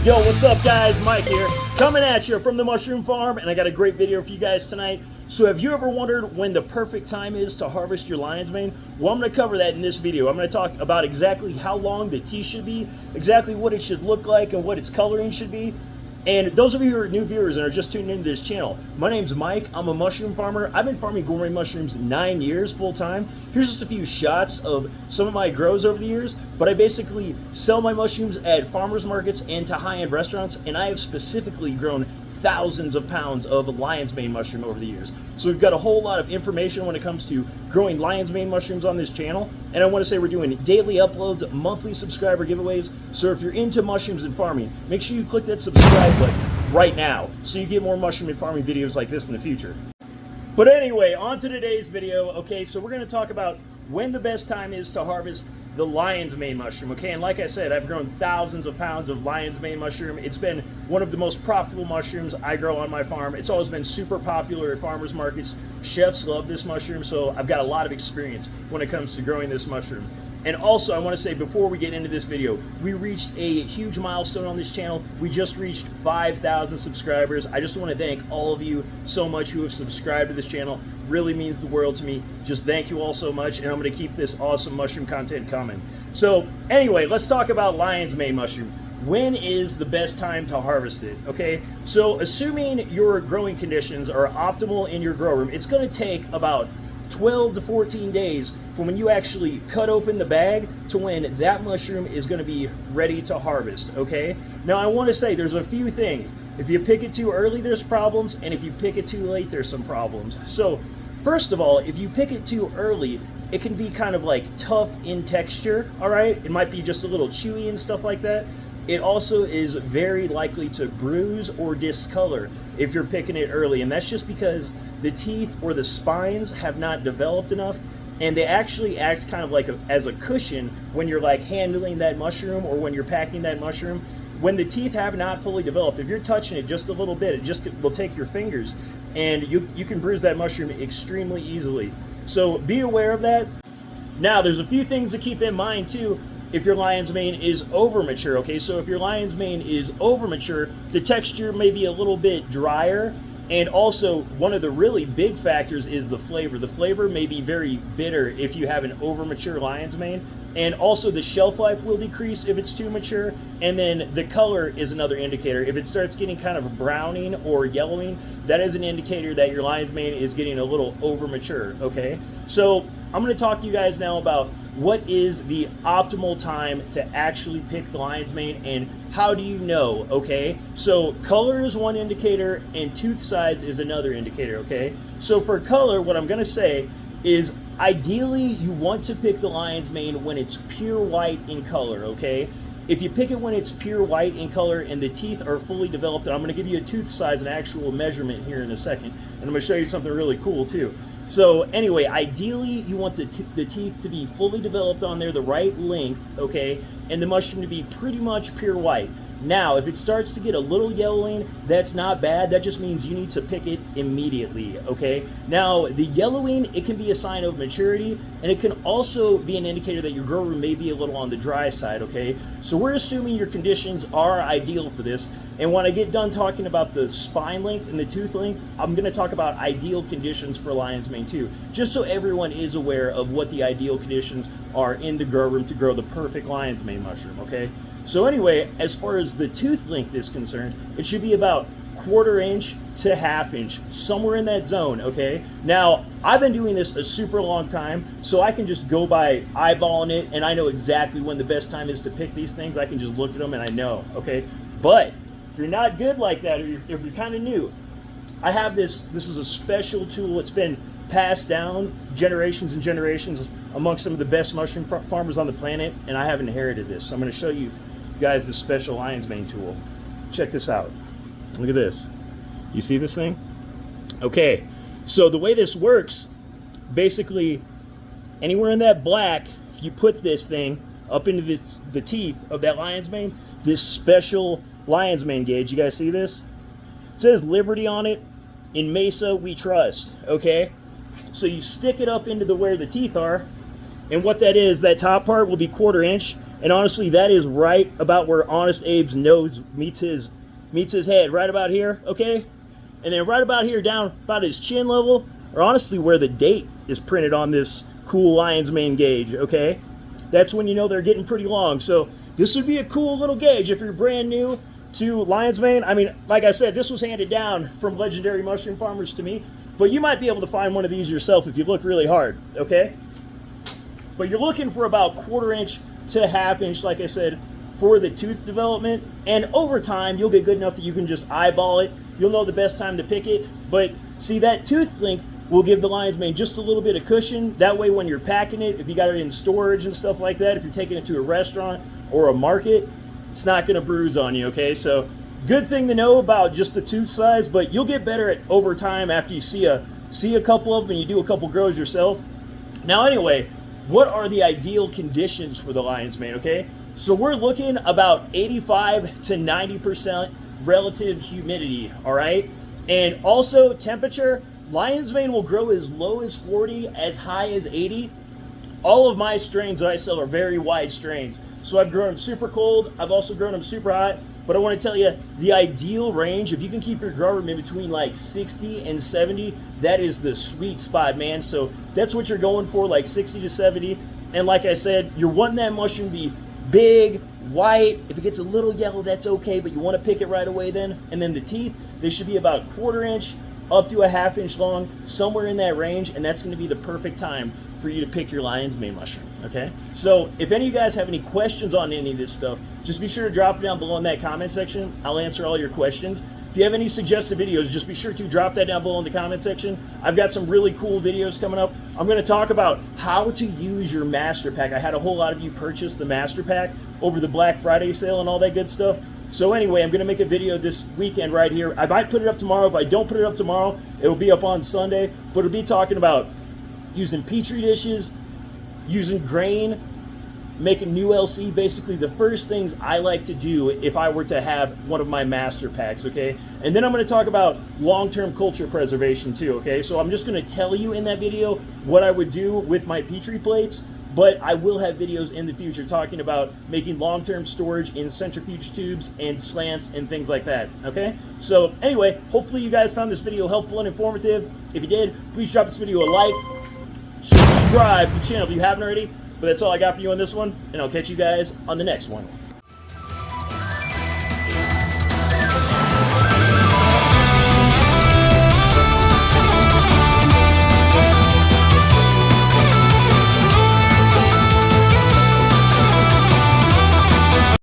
Yo, what's up guys? Mike here, coming at you from the mushroom farm, and I got a great video for you guys tonight. So have you ever wondered when the perfect time is to harvest your lion's mane? Well, I'm going to cover that in this video. I'm going to talk about exactly how long the teeth should be, exactly what it should look like, and what its coloring should be. And those of you who are new viewers and are just tuning into this channel, my name's Mike. I'm a mushroom farmer. I've been farming gourmet mushrooms 9 years full time. Here's just a few shots of some of my grows over the years, but I basically sell my mushrooms at farmers markets and to high-end restaurants, and I have specifically grown thousands of pounds of lion's mane mushroom over the years. So we've got a whole lot of information when it comes to growing lion's mane mushrooms on this channel. And I want to say we're doing daily uploads, monthly subscriber giveaways. So if you're into mushrooms and farming, make sure you click that subscribe button right now so you get more mushroom and farming videos like this in the future. But anyway, on to today's video. Okay, so we're going to talk about when the best time is to harvest the lion's mane mushroom. Okay, and like I said, I've grown thousands of pounds of lion's mane mushroom. It's been one of the most profitable mushrooms I grow on my farm. It's always been super popular at farmers markets. Chefs love this mushroom, so I've got a lot of experience when it comes to growing this mushroom. And also, I want to say before we get into this video, we reached a huge milestone on this channel. We just reached 5,000 subscribers. I just want to thank all of you so much who have subscribed to this channel. Really means the world to me. Just thank you all so much, and I'm going to keep this awesome mushroom content coming. So anyway, let's talk about lion's mane mushroom. When is the best time to harvest it? Okay, so assuming your growing conditions are optimal in your grow room, it's going to take about 12 to 14 days from when you actually cut open the bag to when that mushroom is going to be ready to harvest. Okay, now I want to say there's a few things. If you pick it too early, there's problems, and if you pick it too late, there's some problems. So first of all, if you pick it too early, it can be kind of like tough in texture. All right, it might be just a little chewy and stuff like that. It also is very likely to bruise or discolor if you're picking it early, and that's just because the teeth or the spines have not developed enough, and they actually act kind of like as a cushion when you're like handling that mushroom or when you're packing that mushroom. When the teeth have not fully developed, if you're touching it just a little bit, it just will take your fingers and you can bruise that mushroom extremely easily. So be aware of that. Now, there's a few things to keep in mind too if your lion's mane is over mature. Okay, so if your lion's mane is over mature, the texture may be a little bit drier. And also, one of the really big factors is the flavor. The flavor may be very bitter if you have an over-mature lion's mane. And also, the shelf life will decrease if it's too mature. And then the color is another indicator. If it starts getting kind of browning or yellowing, that is an indicator that your lion's mane is getting a little over-mature, okay? So, I'm going to talk to you guys now about what is the optimal time to actually pick the lion's mane and how do you know, okay? So color is one indicator and tooth size is another indicator, okay? So for color, what I'm gonna say is ideally you want to pick the lion's mane when it's pure white in color, okay? If you pick it when it's pure white in color and the teeth are fully developed, and I'm gonna give you a tooth size and actual measurement here in a second, and I'm gonna show you something really cool too. So anyway, ideally you want the teeth to be fully developed on there, the right length, okay, and the mushroom to be pretty much pure white. Now, if it starts to get a little yellowing, that's not bad. That just means you need to pick it immediately, okay? Now, the yellowing, it can be a sign of maturity, and it can also be an indicator that your grow room may be a little on the dry side, okay? So we're assuming your conditions are ideal for this, and when I get done talking about the spine length and the tooth length, I'm gonna talk about ideal conditions for lion's mane too, just so everyone is aware of what the ideal conditions are in the grow room to grow the perfect lion's mane mushroom, okay? So anyway, as far as the tooth length is concerned, it should be about 1/4 inch to 1/2 inch, somewhere in that zone, okay? Now, I've been doing this a super long time, so I can just go by eyeballing it, and I know exactly when the best time is to pick these things. I can just look at them and I know, okay? But if you're not good like that, or if you're kind of new, I have this is a special tool. It's been passed down generations and generations amongst some of the best mushroom farmers on the planet, and I have inherited this. So I'm going to show you guys this special lion's mane tool. Check this out. Look at this. You see this thing? Okay, so the way this works, basically anywhere in that black, if you put this thing up into the teeth of that lion's mane, this special lion's mane gauge, you guys see this? It says Liberty on it. In Mesa, we trust, okay? So you stick it up into where the teeth are, and what that is, that top part will be 1/4 inch, And honestly, that is right about where Honest Abe's nose meets his head, right about here, okay? And then right about here, down about his chin level, or honestly where the date is printed on this cool lion's mane gauge, okay? That's when you know they're getting pretty long. So this would be a cool little gauge if you're brand new to lion's mane. I mean, like I said, this was handed down from legendary mushroom farmers to me, but you might be able to find one of these yourself if you look really hard, okay? But you're looking for about 1/4 inch to 1/2 inch, like I said, for the tooth development. And over time, you'll get good enough that you can just eyeball it. You'll know the best time to pick it. But see, that tooth length will give the lion's mane just a little bit of cushion. That way, when you're packing it, if you got it in storage and stuff like that, if you're taking it to a restaurant or a market, it's not going to bruise on you, okay? So good thing to know about just the tooth size, but you'll get better at over time after you see a couple of them and you do a couple grows yourself. Now, anyway, what are the ideal conditions for the lion's mane, okay? So we're looking about 85 to 90% relative humidity, all right? And also temperature, lion's mane will grow as low as 40, as high as 80. All of my strains that I sell are very wide strains. So I've grown them super cold, I've also grown them super hot, but I want to tell you, the ideal range, if you can keep your grow room in between like 60 and 70, that is the sweet spot, man. So that's what you're going for, like 60 to 70. And like I said, you're wanting that mushroom to be big, white. If it gets a little yellow, that's okay, but you want to pick it right away then. And then the teeth, they should be about 1/4 inch up to a 1/2 inch long, somewhere in that range, and that's going to be the perfect time for you to pick your lion's mane mushroom, okay? So if any of you guys have any questions on any of this stuff, just be sure to drop it down below in that comment section. I'll answer all your questions. If you have any suggested videos, just be sure to drop that down below in the comment section. I've got some really cool videos coming up. I'm going to talk about how to use your master pack. I had a whole lot of you purchase the master pack over the Black Friday sale and all that good stuff. So anyway, I'm going to make a video this weekend right here. I might put it up tomorrow. If I don't put it up tomorrow, it'll be up on Sunday. But it'll be talking about using petri dishes, using grain, making new LC, basically the first things I like to do if I were to have one of my master packs, okay? And then I'm going to talk about long-term culture preservation too, okay? So I'm just going to tell you in that video what I would do with my petri plates, but I will have videos in the future talking about making long-term storage in centrifuge tubes and slants and things like that, okay? So anyway, hopefully you guys found this video helpful and informative. If you did, please drop this video a like, subscribe to the channel if you haven't already. But that's all I got for you on this one, and I'll catch you guys on the next one.